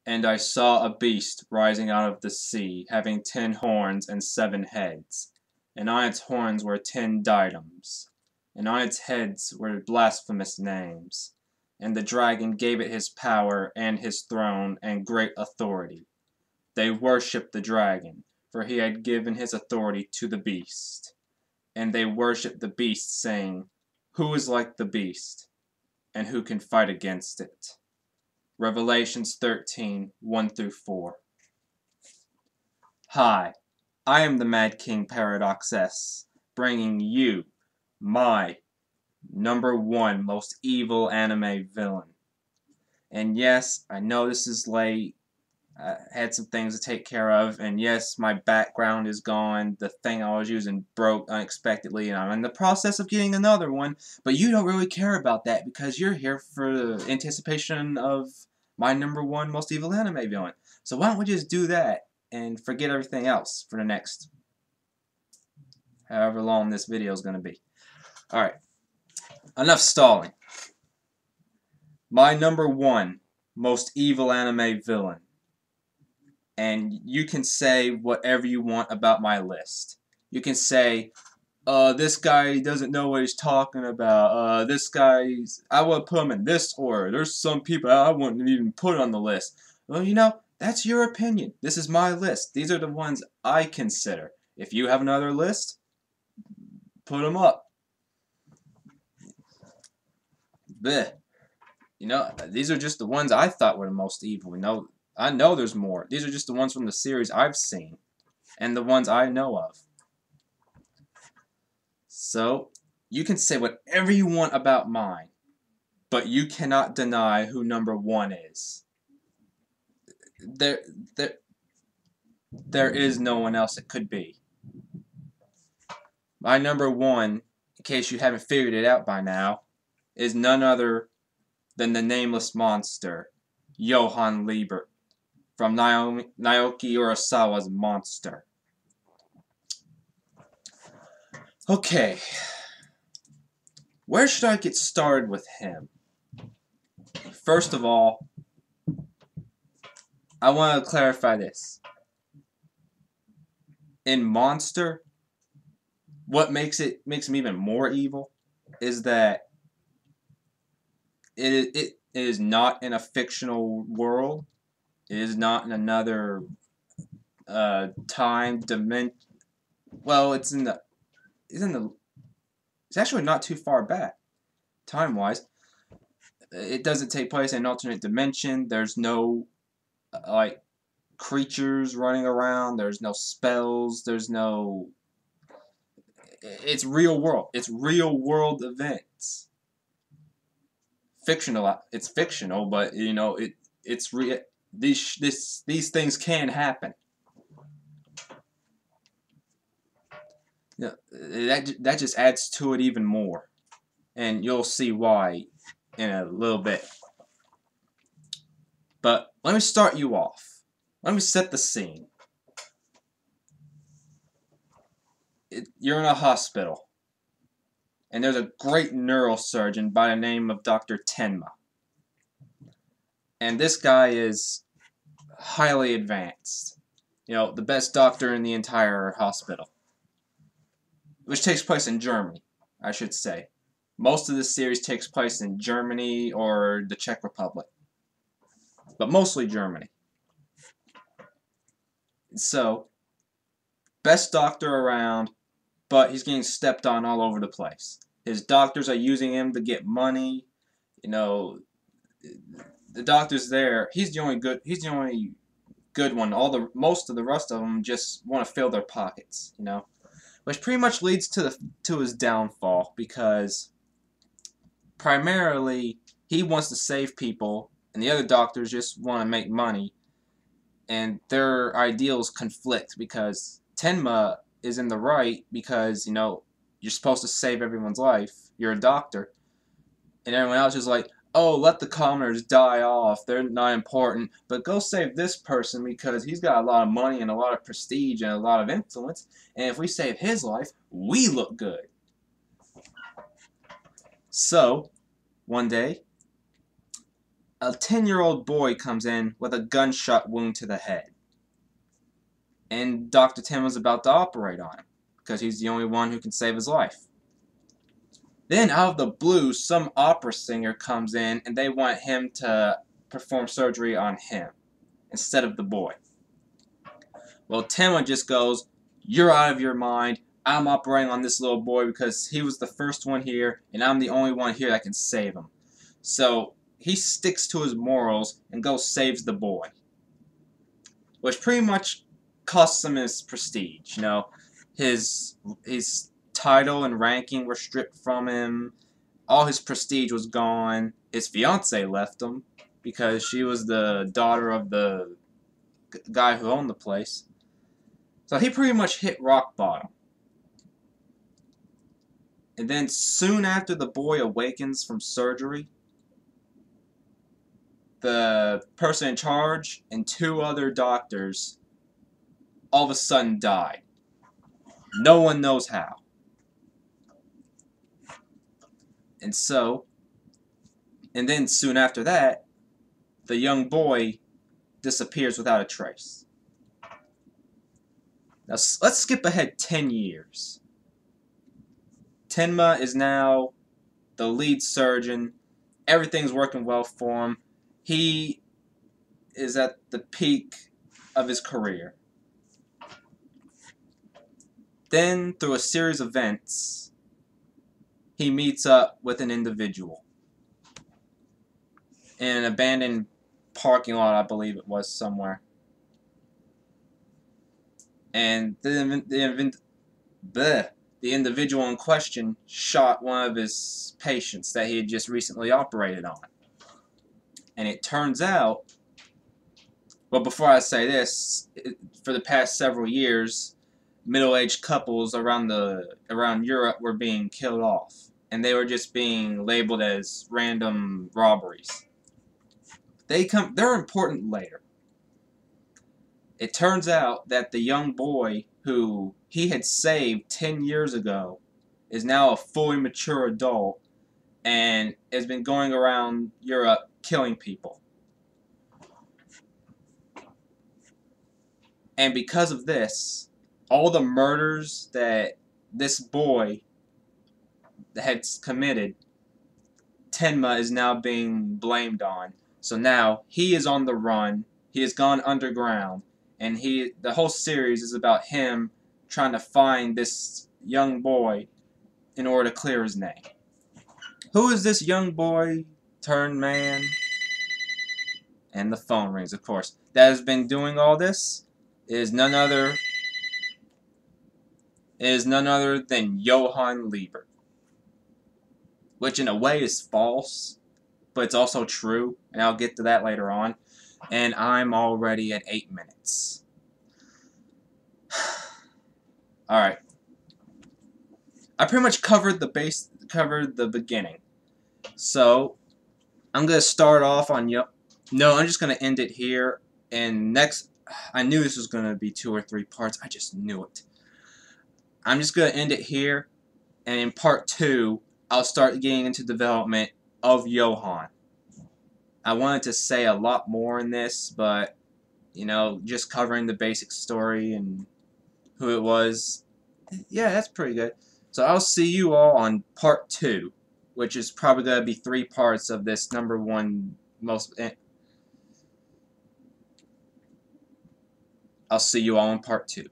And I saw a beast rising out of the sea, having 10 horns and 7 heads. And on its horns were 10 diadems, and on its heads were blasphemous names. And the dragon gave it his power, and his throne, and great authority. They worshipped the dragon, for he had given his authority to the beast. And they worshipped the beast, saying, "Who is like the beast, and who can fight against it?" Revelations 13, 1-4. Hi, I am the Mad King Paradox S, bringing you my #1 most evil anime villain. And yes, I know this is late. I had some things to take care of, and yes, my background is gone. The thing I was using broke unexpectedly, and I'm in the process of getting another one, but you don't really care about that because you're here for the anticipation of my #1 most evil anime villain. So why don't we just do that and forget everything else for the next however long this video is going to be. Alright, enough stalling. My #1 most evil anime villain. And you can say whatever you want about my list. You can say, this guy doesn't know what he's talking about. This guy's, I would put him in this order. There's some people I wouldn't even put on the list. Well, you know, that's your opinion. This is my list. These are the ones I consider. If you have another list, put them up. Bleh. You know, these are just the ones I thought were the most evil. You know, I know there's more. These are just the ones from the series I've seen. And the ones I know of. So, you can say whatever you want about mine. But you cannot deny who #1 is. There is no one else it could be. My #1, in case you haven't figured it out by now, is none other than the nameless monster, Johann Liebert, from Naoki Urasawa's Monster. Okay, where should I get started with him? First of all, I want to clarify this. In Monster, what makes him even more evil is that it is not in a fictional world. It is not in another time dimension. Well, it's actually not too far back, time-wise. It doesn't take place in an alternate dimension. There's no like creatures running around. There's no spells. There's no. It's real world. It's real world events. Fictional. It's fictional, but you know it's real. These things can happen. Yeah, that just adds to it even more, and you'll see why in a little bit. But let me start you off. Let me set the scene. You're in a hospital, and there's a great neurosurgeon by the name of Dr. Tenma. And this guy is highly advanced. You know, the best doctor in the entire hospital. Which takes place in Germany, I should say. Most of this series takes place in Germany or the Czech Republic. But mostly Germany. So, best doctor around, but he's getting stepped on all over the place. His doctors are using him to get money. You know, the doctors there, he's the only good one. Most of the rest of them just want to fill their pockets, you know. Which pretty much leads to his downfall, because primarily he wants to save people and the other doctors just want to make money, and their ideals conflict because Tenma is in the right because, you know, you're supposed to save everyone's life, you're a doctor, and everyone else is like, oh, let the commoners die off, they're not important, but go save this person because he's got a lot of money and a lot of prestige and a lot of influence, and if we save his life, we look good. So, one day, a 10-year-old boy comes in with a gunshot wound to the head. And Dr. Tim was about to operate on him, because he's the only one who can save his life. Then, out of the blue, some opera singer comes in, and they want him to perform surgery on him, instead of the boy. Well, Tim just goes, "You're out of your mind. I'm operating on this little boy because he was the first one here, and I'm the only one here that can save him." So, he sticks to his morals and goes saves the boy. Which pretty much costs him his prestige, you know. His title and ranking were stripped from him. All his prestige was gone. His fiancée left him because she was the daughter of the guy who owned the place. So he pretty much hit rock bottom. And then soon after the boy awakens from surgery, the person in charge and 2 other doctors all of a sudden died. No one knows how. And then soon after that, the young boy disappears without a trace. Now, let's skip ahead 10 years. Tenma is now the lead surgeon. Everything's working well for him. He is at the peak of his career. Then, through a series of events, he meets up with an individual in an abandoned parking lot, I believe it was, somewhere. And the individual in question shot one of his patients that he had just recently operated on. And it turns out, well, before I say this, for the past several years, middle-aged couples around Europe were being killed off, and they were just being labeled as random robberies. They're important later. It turns out that the young boy who he had saved 10 years ago is now a fully mature adult and has been going around Europe killing people. And because of this, all the murders that this boy had committed, Tenma is now being blamed on. So now he is on the run. He has gone underground, and the whole series is about him trying to find this young boy in order to clear his name. Who is this young boy turned man? And the phone rings, of course. That has been doing all this is none other than Johann Liebert. Which in a way is false, but it's also true, and I'll get to that later on. And I'm already at 8 minutes. Alright. I pretty much covered the beginning. So, I'm going to start off on No, I'm just going to end it here. And next, I knew this was going to be 2 or 3 parts. I just knew it. I'm just going to end it here. And in part 2, I'll start getting into development of Johann. I wanted to say a lot more in this, but, you know, just covering the basic story and who it was, yeah, that's pretty good. So I'll see you all on part 2, which is probably going to be 3 parts of this #1 most... I'll see you all in part 2.